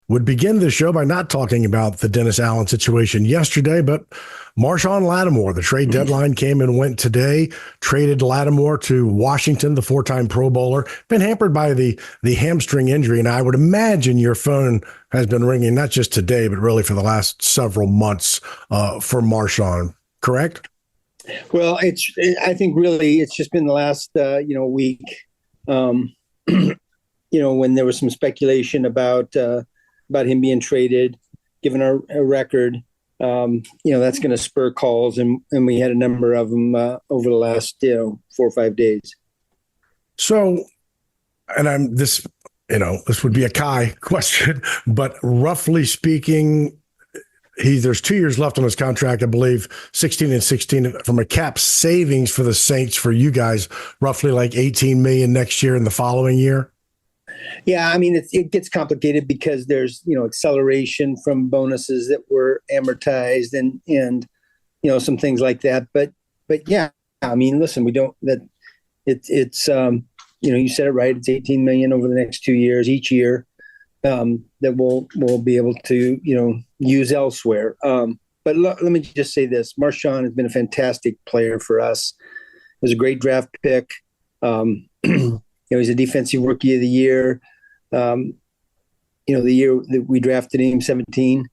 would begin the show by not talking about the Dennis Allen situation yesterday, but Marshon Lattimore, the trade deadline came and went today, traded Lattimore to Washington, the 4-time Pro Bowler, been hampered by the hamstring injury. And I would imagine your phone has been ringing, not just today, but really for the last several months for Marshon, correct? Well, I think really it's just been the last, week, when there was some speculation about him being traded, given our record, that's going to spur calls. And we had a number of them over the last, 4 or 5 days. So, and this would be a Kai question, but roughly speaking, there's 2 years left on his contract, I believe, 16 and 16 from a cap savings for the Saints for you guys, roughly like $18 million next year and the following year. Yeah, I mean, it gets complicated because there's, acceleration from bonuses that were amortized and some things like that. But yeah, I mean, listen, it's you said it right. It's $18 million over the next 2 years, each year, that we'll be able to, use elsewhere. But let me just say this. Marshon has been a fantastic player for us. He was a great draft pick. He's a defensive rookie of the year. The year that we drafted him, 17,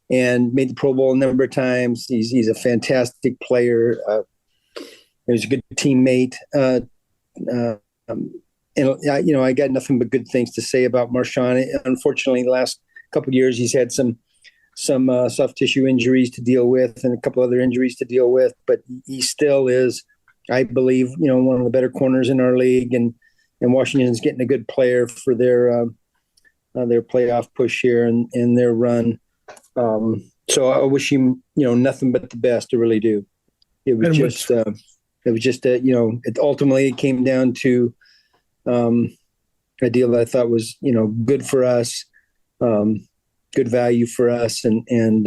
and made the Pro Bowl a number of times. He's a fantastic player. He's a good teammate. I got nothing but good things to say about Marshon. Unfortunately, the last couple of years, he's had some soft tissue injuries to deal with and a couple other injuries to deal with, but he still is, I believe, one of the better corners in our league, and Washington's getting a good player for their playoff push here and their run. So I wish him, nothing but the best. I really do. It ultimately came down to a deal that I thought was, good for us, good value for us. And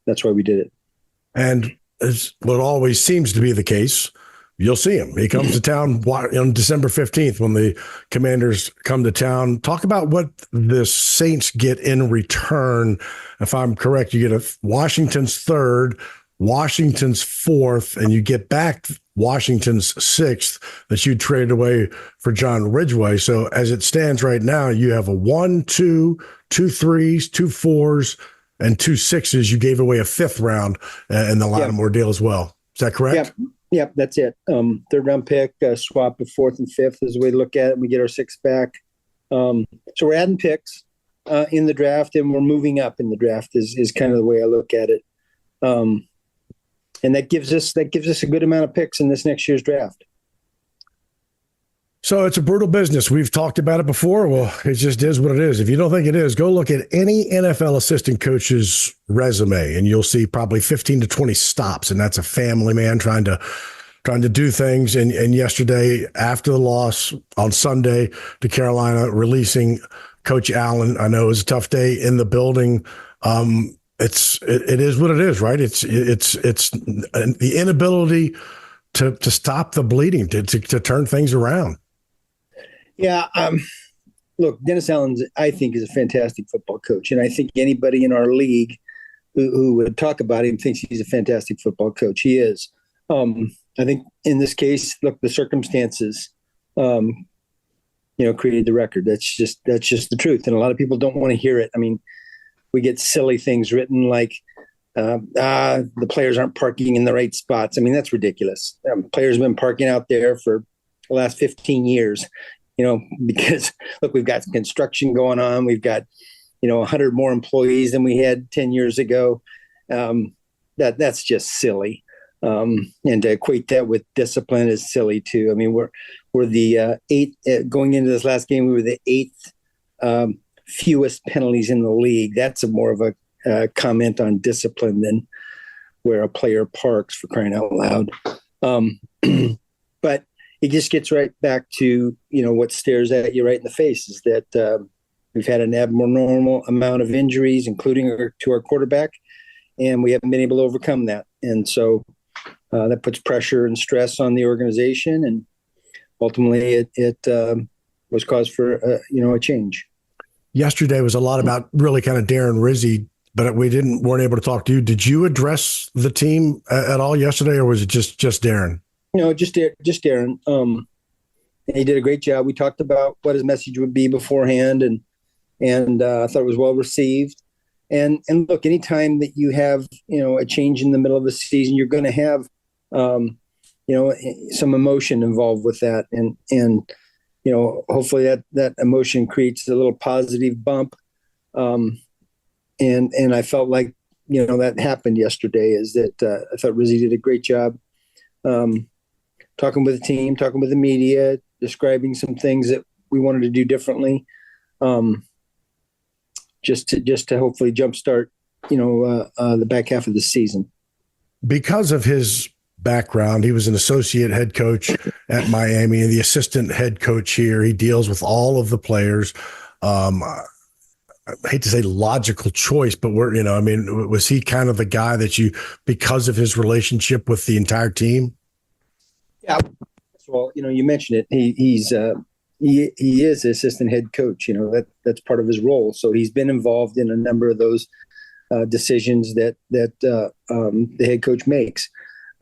that's why we did it. And as what always seems to be the case, you'll see him. He comes to town on December 15th when the Commanders come to town. Talk about what the Saints get in return. If I'm correct, you get Washington's 3rd, Washington's 4th, and you get back Washington's 6th that you traded away for John Ridgway. So as it stands right now, you have a 1, 2, 2 3s, 2 4s, and 2 6s. You gave away a 5th round in the Lattimore deal as well. Is that correct? Yep, that's it. 3rd round pick, swap of 4th and 5th is the way to look at it. We get our 6th back. So we're adding picks in the draft, and we're moving up in the draft is kind of the way I look at it. And that gives us a good amount of picks in this next year's draft. So it's a brutal business. We've talked about it before. Well, it just is what it is. If you don't think it is, go look at any NFL assistant coach's resume, and you'll see probably 15 to 20 stops. And that's a family man trying to do things. And yesterday, after the loss on Sunday to Carolina, releasing Coach Allen, I know it was a tough day in the building. It is what it is, right? It's the inability to stop the bleeding, to turn things around. Yeah. Look, Dennis Allen, I think, is a fantastic football coach. And I think anybody in our league who would talk about him thinks he's a fantastic football coach. He is. I think in this case, look, the circumstances, created the record. That's just the truth. And a lot of people don't want to hear it. I mean, we get silly things written like, the players aren't parking in the right spots. I mean, that's ridiculous. Players have been parking out there for the last 15 years, because look, we've got construction going on. We've got, 100 more employees than we had 10 years ago. That's just silly. And to equate that with discipline is silly too. I mean, we're the 8th going into this last game. We were the 8th fewest penalties in the league. That's more of a comment on discipline than where a player parks, for crying out loud. But it just gets right back to, what stares at you right in the face is that we've had an abnormal amount of injuries, including to our quarterback, and we haven't been able to overcome that. And so that puts pressure and stress on the organization, and ultimately it was cause for, a change. yesterday was a lot about really kind of Darren Rizzy, but we weren't able to talk to you. Did you address the team at all yesterday, or was it just Darren? No, just Darren. He did a great job. We talked about what his message would be beforehand, and I thought it was well received. And look, anytime that you have a change in the middle of the season, you're going to have some emotion involved with that, and hopefully that emotion creates a little positive bump. And I felt like that happened yesterday. Is that I thought Rizzy did a great job talking with the team, talking with the media, describing some things that we wanted to do differently, just to hopefully jumpstart the back half of the season. Because of his background, he was an associate head coach at Miami and the assistant head coach here. He deals with all of the players. I hate to say logical choice, but was he kind of the guy that because of his relationship with the entire team? Yeah. Well, you mentioned it. He is assistant head coach. That's part of his role. So he's been involved in a number of those decisions that the head coach makes.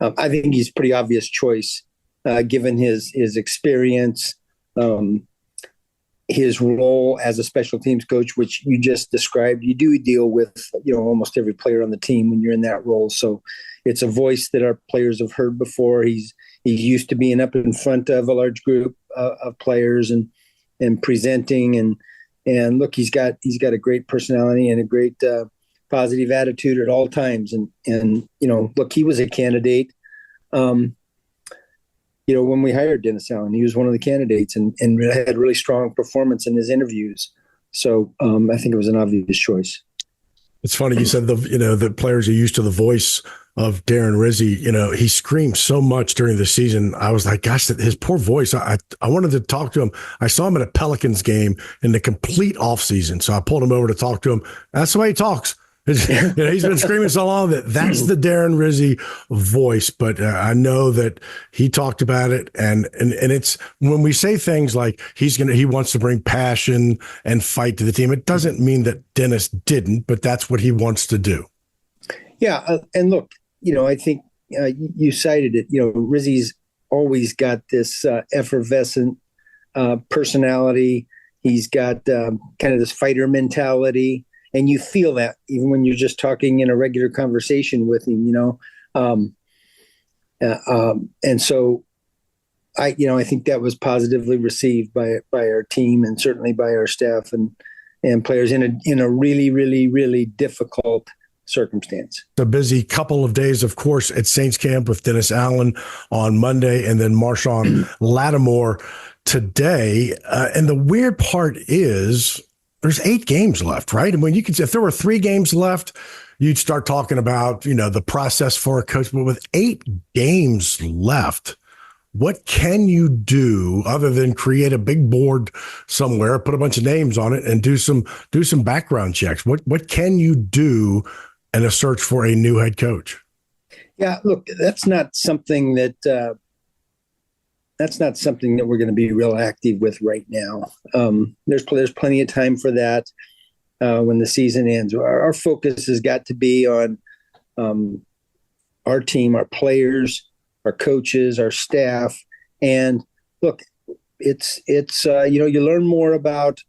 I think he's a pretty obvious choice, given his experience, his role as a special teams coach, which you just described. You do deal with almost every player on the team when you're in that role. So it's a voice that our players have heard before. He's used to being up in front of a large group of players and presenting and look, he's got a great personality and a great positive attitude at all times. And look, he was a candidate. When we hired Dennis Allen, he was one of the candidates and had really strong performance in his interviews. So I think it was an obvious choice. It's funny you said the players are used to the voice of Darren Rizzy. He screamed so much during the season. I was like, gosh, his poor voice. I wanted to talk to him. I saw him at a Pelicans game in the complete offseason. So I pulled him over to talk to him. That's the way he talks. He's been screaming so long that's the Darren Rizzy voice. But I know that he talked about it, and it's when we say things like he wants to bring passion and fight to the team. It doesn't mean that Dennis didn't, but that's what he wants to do. Yeah, and look, I think you cited it. Rizzy's always got this effervescent personality. He's got kind of this fighter mentality. And you feel that even when you're just talking in a regular conversation with him, and so I think that was positively received by our team and certainly by our staff and players in a really, really, really difficult circumstance. A busy couple of days, of course, at Saints camp with Dennis Allen on Monday and then Marshon Lattimore today. And the weird part is, there's 8 games left, right? And when if there were 3 games left, you'd start talking about, the process for a coach. But with 8 games left, what can you do other than create a big board somewhere, put a bunch of names on it, and do some background checks? What can you do in a search for a new head coach? Yeah, look, that's not something that we're going to be real active with right now. There's plenty of time for that when the season ends. Our focus has got to be on our team, our players, our coaches, our staff. And look, it's you learn more about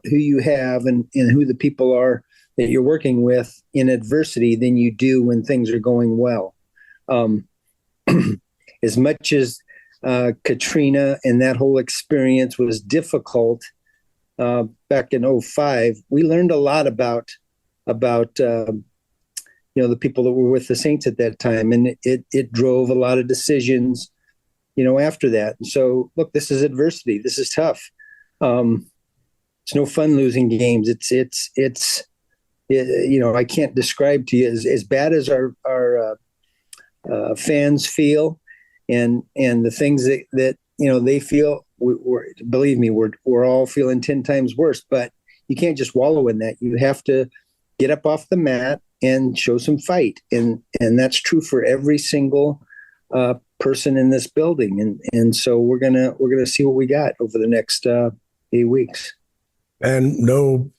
who you have and who the people are that you're working with in adversity than you do when things are going well. As much as Katrina and that whole experience was difficult back in 2005, we learned a lot about the people that were with the Saints at that time, and it drove a lot of decisions after that. And so look, this is adversity, this is tough. It's no fun losing games. It's I can't describe to you as bad as our fans feel and the things that they feel. Believe me, we're all feeling 10 times worse. But you can't just wallow in that. You have to get up off the mat and show some fight, and that's true for every single person in this building. And so we're gonna see what we got over the next 8 weeks. And no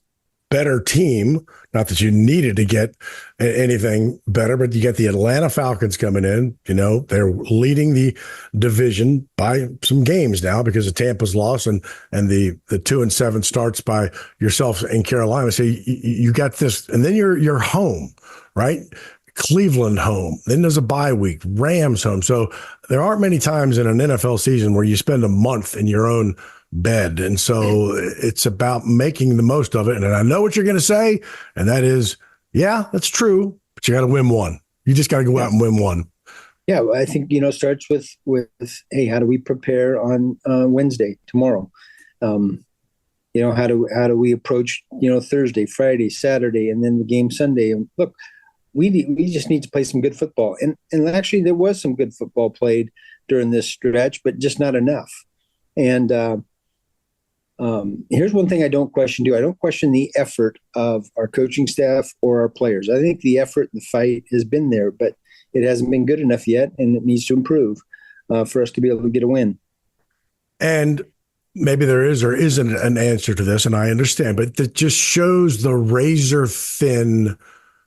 better team. Not that you needed to get anything better, but you get the Atlanta Falcons coming in. They're leading the division by some games now because of Tampa's loss and the 2-7 starts by yourself in Carolina. So you got this, and then you're home, right? Cleveland home. Then there's a bye week. Rams home. So there aren't many times in an NFL season where you spend a month in your own bed. And so it's about making the most of it. And I know what you're going to say, and that is, yeah, that's true, but you got to win one. You just got to go out and win one. Yeah, well, I think, starts with, hey, how do we prepare on Wednesday, tomorrow? How do we approach, Thursday, Friday, Saturday, and then the game Sunday? And look, we just need to play some good football. And actually there was some good football played during this stretch, but just not enough. And here's one thing I don't question too. I don't question the effort of our coaching staff or our players. I think the effort and the fight has been there, but it hasn't been good enough yet, and it needs to improve for us to be able to get a win. And maybe there is or isn't an answer to this, and I understand, but that just shows the razor thin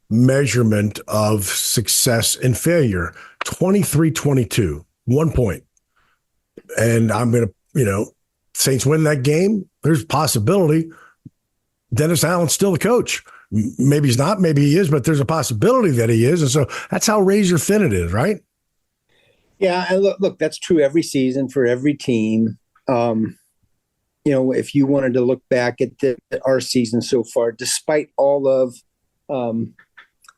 measurement of success and failure. 23-22, 1 point. And I'm going to, Saints win that game. There's possibility. Dennis Allen's still the coach. Maybe he's not, maybe he is, but there's a possibility that he is. And so that's how razor thin it is, right? Yeah. And look, that's true every season for every team. If you wanted to look back at our season so far, despite all of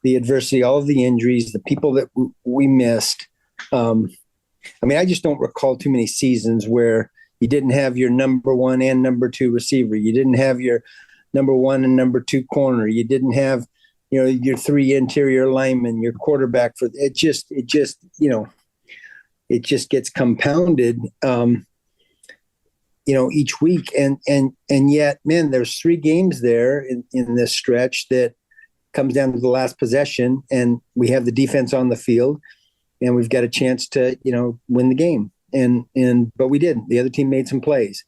the adversity, all of the injuries, the people that we missed. I just don't recall too many seasons where you didn't have your number one and number two receiver. You didn't have your number one and number two corner. You didn't have, your three interior linemen, your quarterback for it just gets compounded, each week. And yet, man, there's 3 games there in this stretch that comes down to the last possession, and we have the defense on the field, and we've got a chance to, win the game. But we didn't. The other team made some plays.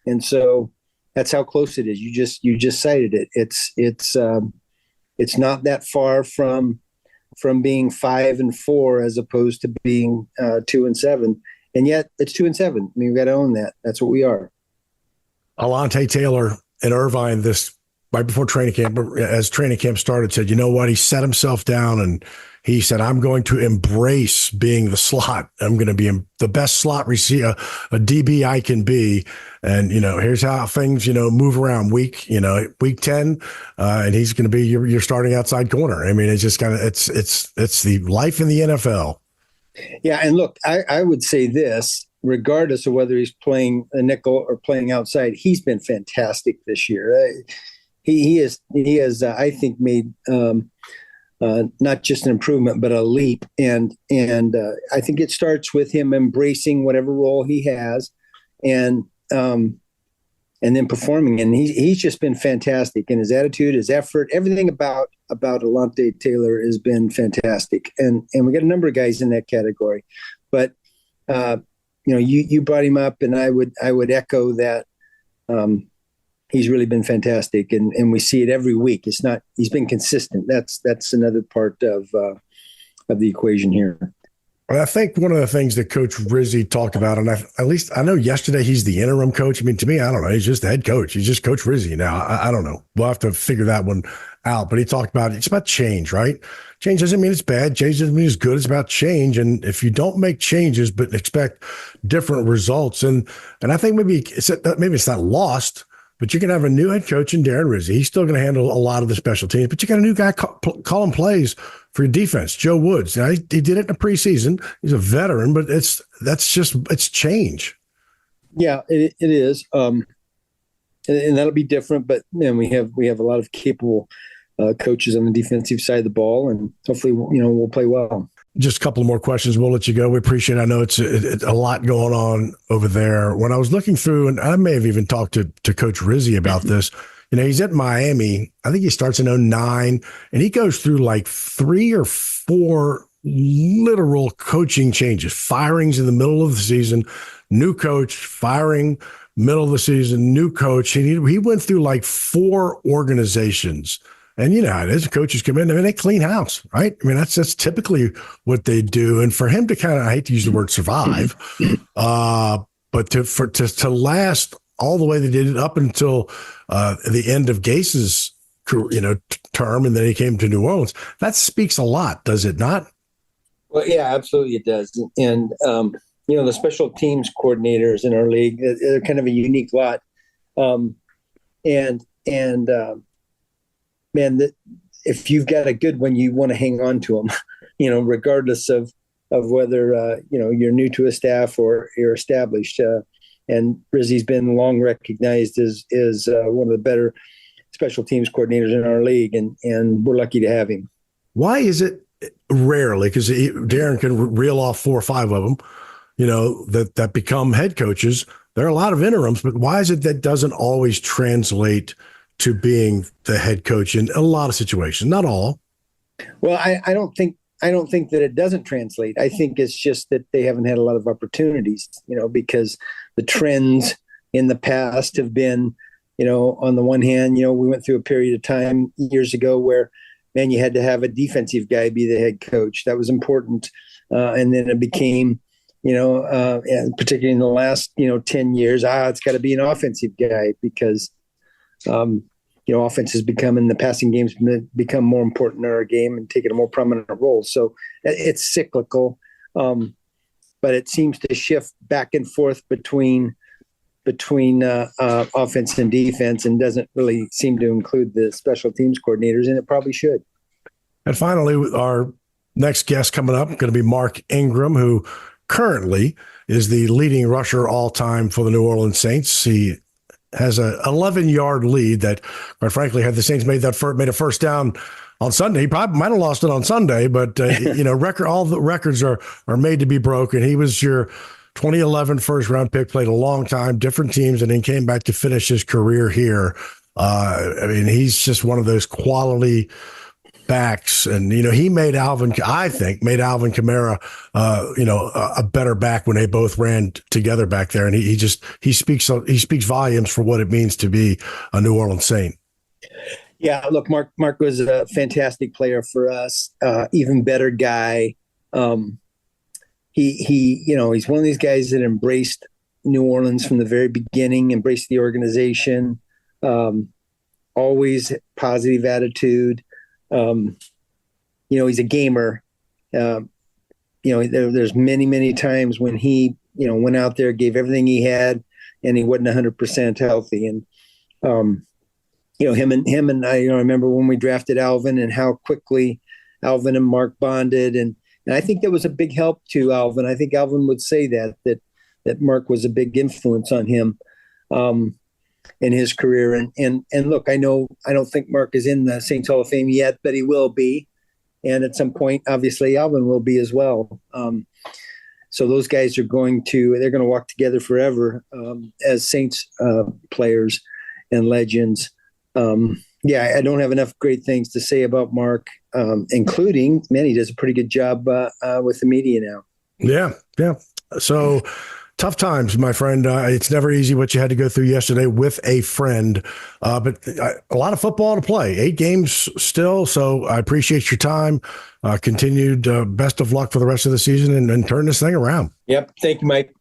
And so that's how close it is. You just cited it. It's not that far from being 5-4 as opposed to being 2-7. And yet it's 2-7. We've got to own that. That's what we are. Alontae Taylor and Irvine right before training camp, as training camp started, said, you know what? He set himself down and he said, I'm going to embrace being the slot. I'm going to be the best slot receiver, a DB I can be. And, here's how things, move around week 10. And he's going to be your starting outside corner. It's just kind of, it's the life in the NFL. Yeah. And look, I would say this, regardless of whether he's playing a nickel or playing outside, he's been fantastic this year. He has, I think, made not just an improvement, but a leap. And I think it starts with him embracing whatever role he has, and then performing. And he's just been fantastic. And his attitude, his effort, everything about Alontae Taylor has been fantastic. And we got a number of guys in that category. But you brought him up, and I would echo that. He's really been fantastic, and we see it every week. He's been consistent. That's another part of the equation here. Well, I think one of the things that Coach Rizzy talked about, and at least I know yesterday he's the interim coach. To me, I don't know. He's just the head coach. He's just Coach Rizzy now. I don't know. We'll have to figure that one out. But he talked about it's about change, right? Change doesn't mean it's bad. Change doesn't mean it's good. It's about change. And if you don't make changes but expect different results, and I think maybe it's not lost. But you can have a new head coach in Darren Rizzy. He's still going to handle a lot of the special teams. But you got a new guy calling plays for your defense, Joe Woods. Now, he did it in the preseason. He's a veteran, but it's change. Yeah, it is, and that'll be different. But man, we have a lot of capable coaches on the defensive side of the ball, and hopefully, we'll play well. Just a couple more questions. We'll let you go. We appreciate it. I know it's a lot going on over there. When I was looking through, and I may have even talked to Coach Rizzy about this, he's at Miami. I think he starts in 2009, and he goes through like 3 or 4 literal coaching changes, firings in the middle of the season, new coach, firing, middle of the season, new coach. He went through like 4 organizations. And you know how it is. Coaches come in, I mean, they clean house, right? I mean, that's typically what they do. And for him to kind of, I hate to use the word survive, but to last all the way they did it up until the end of Gase's term, and then he came to New Orleans. That speaks a lot, does it not? Well, yeah, absolutely it does. And the special teams coordinators in our league, they're kind of a unique lot. Man, if you've got a good one, you want to hang on to them, regardless of whether, you're new to a staff or you're established. And Rizzy's been long recognized as one of the better special teams coordinators in our league, and we're lucky to have him. Why is it rarely, because Darren can reel off 4 or 5 of them, that become head coaches? There are a lot of interims, but why is it that doesn't always translate to being the head coach in a lot of situations? Not all. Well, I don't think that it doesn't translate. I think it's just that they haven't had a lot of opportunities, because the trends in the past have been, on the one hand, we went through a period of time years ago where, man, you had to have a defensive guy be the head coach. That was important. And then it became, and particularly in the last, 10 years, it's got to be an offensive guy because, offense has become, in the passing games, become more important in our game and taking a more prominent role. So it's cyclical, but it seems to shift back and forth between offense and defense, and doesn't really seem to include the special teams coordinators, and it probably should. And finally, our next guest coming up, going to be Mark Ingram, who currently is the leading rusher all time for the New Orleans Saints. He has a 11-yard lead that, quite frankly, had the Saints made a first down on Sunday. He probably might have lost it on Sunday, but all the records are made to be broken. He was your 2011 first-round pick, played a long time, different teams, and then came back to finish his career here. He's just one of those quality backs, and he made Alvin Kamara a better back when they both ran together back there, and he speaks volumes for what it means to be a New Orleans Saint. Yeah, look, Mark was a fantastic player for us, even better guy. He's one of these guys that embraced New Orleans from the very beginning, embraced the organization, always positive attitude. He's a gamer. There's many, many times when he, went out there, gave everything he had, and he wasn't 100% healthy. And, him and I, remember when we drafted Alvin and how quickly Alvin and Mark bonded. And I think that was a big help to Alvin. I think Alvin would say that Mark was a big influence on him. In his career. And look, I don't think Mark is in the Saints Hall of Fame yet, but he will be. And at some point, obviously, Alvin will be as well. So those guys they're going to walk together forever as Saints players and legends. I don't have enough great things to say about Mark, including, man, he does a pretty good job with the media now. Yeah. So tough times, my friend. It's never easy what you had to go through yesterday with a friend, but a lot of football to play. 8 games still, so I appreciate your time. Continued best of luck for the rest of the season and turn this thing around. Yep. Thank you, Mike.